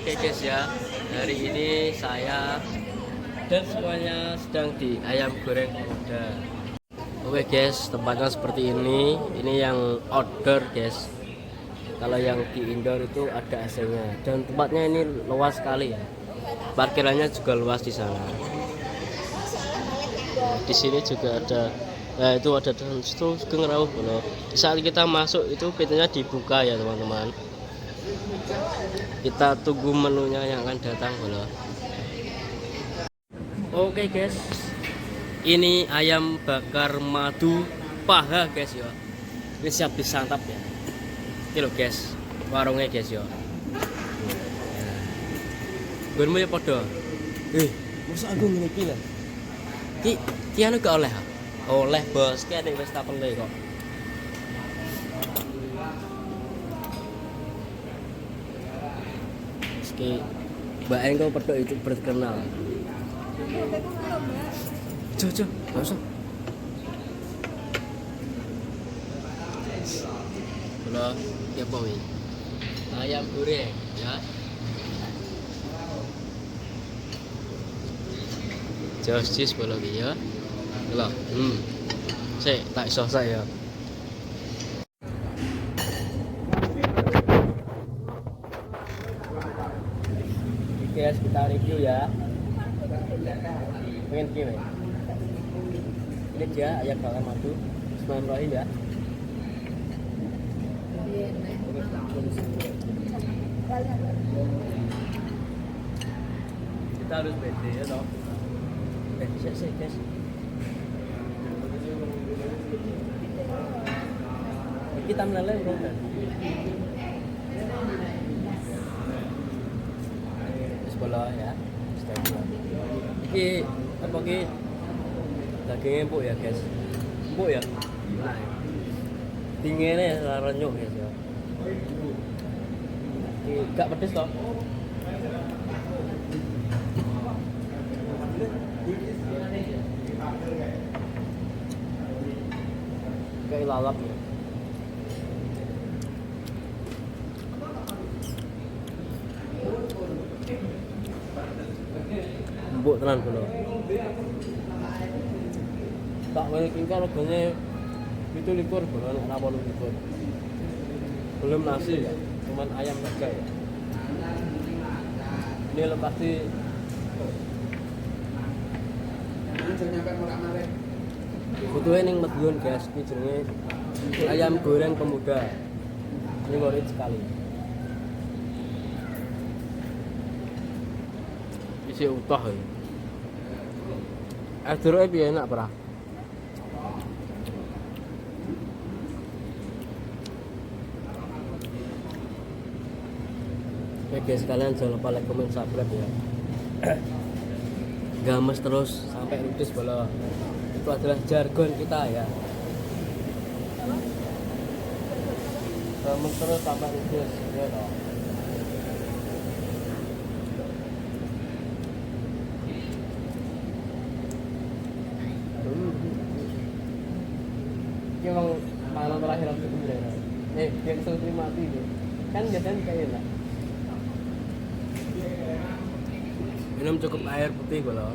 Oke guys ya, hari ini saya dan semuanya sedang di ayam goreng muda. Oke guys, tempatnya seperti ini. Ini yang outdoor guys. Kalau yang di indoor itu ada AC-nya dan tempatnya ini luas sekali ya. Parkirannya juga luas di sana. Di sini juga ada, nah itu ada dan itu ngerauh loh. Di saat kita masuk itu pintunya dibuka ya teman-teman. Kita tunggu menunya yang akan datang loh. Oke guys, ini ayam bakar madu paha guys ya. Ini siap disantap ya. Ini loh guys, warungnya guys ya. Gunmu ya podo. Masa aku ngene iki lho. Ki anu gak oleh. Oleh bos, ki ada wis tapele kok. Meski Mbak Engko pedok itu terkenal. Jojo, langsung. Halo, ya boy. Ayam goreng ya. Josis bola ya. Lho, Sik tak iso saya. Guys, kita review ya. Pengen gini. Ini dia ayam bakar madu. Bismillahirrahmanirrahim ya. Kita harus pede ya toh. Sik guys. Kita meleleh kan. Bola ya, ini apa ki dagingnya empuk ya guys, empuk ya, dinginnya renyuh guys ya, gak pedes toh, kayak lalap ya. Empuk tenan lho. Tak mungkin kalau regane 17 bulan ora 18. Belum nasi ya, cuman ayam saja ya. Ini lokasi butuhnya ning Madiun guys, ini jenenge ayam goreng pemuda. Ini worth sekali. Isi utuh ya. Jeruknya piye enak pra? Oke guys, kalian jangan lupa like, comment, subscribe ya. Games terus sampai ludes bola. Itu adalah jargon kita ya. Games terus sampai ludes ya toh. Ini emang malam terakhir aku sebenarnya. Yang sering mati nih. Kan biasanya kayak enak. Minum cukup air putih kalau.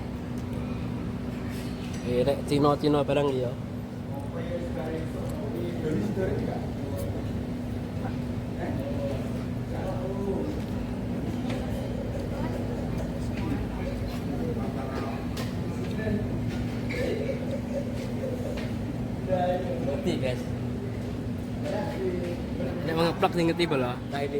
Rek Cino barang ya. Ngerti guys. Nek ngeplak sing ngerti bola, kayak ini.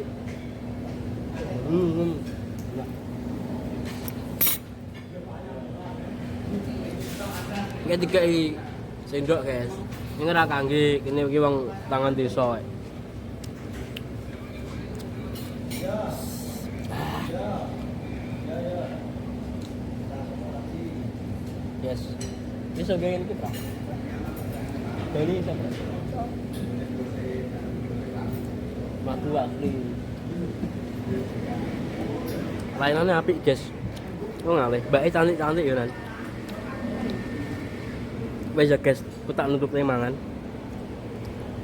Iki dikai sendok guys. Ini ora kangge, kene iki wong tangan desa. Yes. Bisa gayeng kita. Dari siapa? Madu asli. Layanannya apik guys. Oh ngalih, mbake cantik-cantik ya nan. Wes ya guys, aku tak nutup mangan.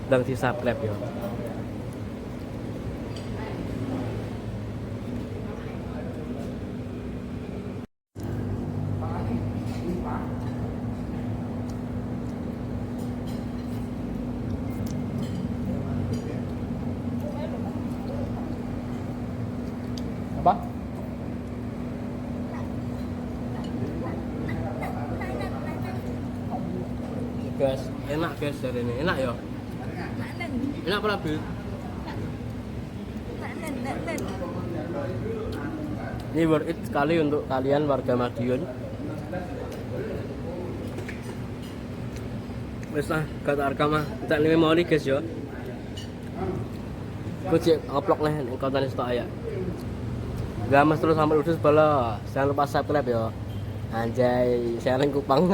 Dan si subscribe ya. apa? Guys, enak guys dari ini. Enak ya? Enak apa lebih? Ini worth it sekali untuk kalian warga Madiun. Wes lah, kata Arka mah kita ini mau nih guys ya. Aku cek ngeplok nih konten stok ya. Gamas terus sampai udah bala. Jangan lupa subscribe ya. Anjay, sharing kupang.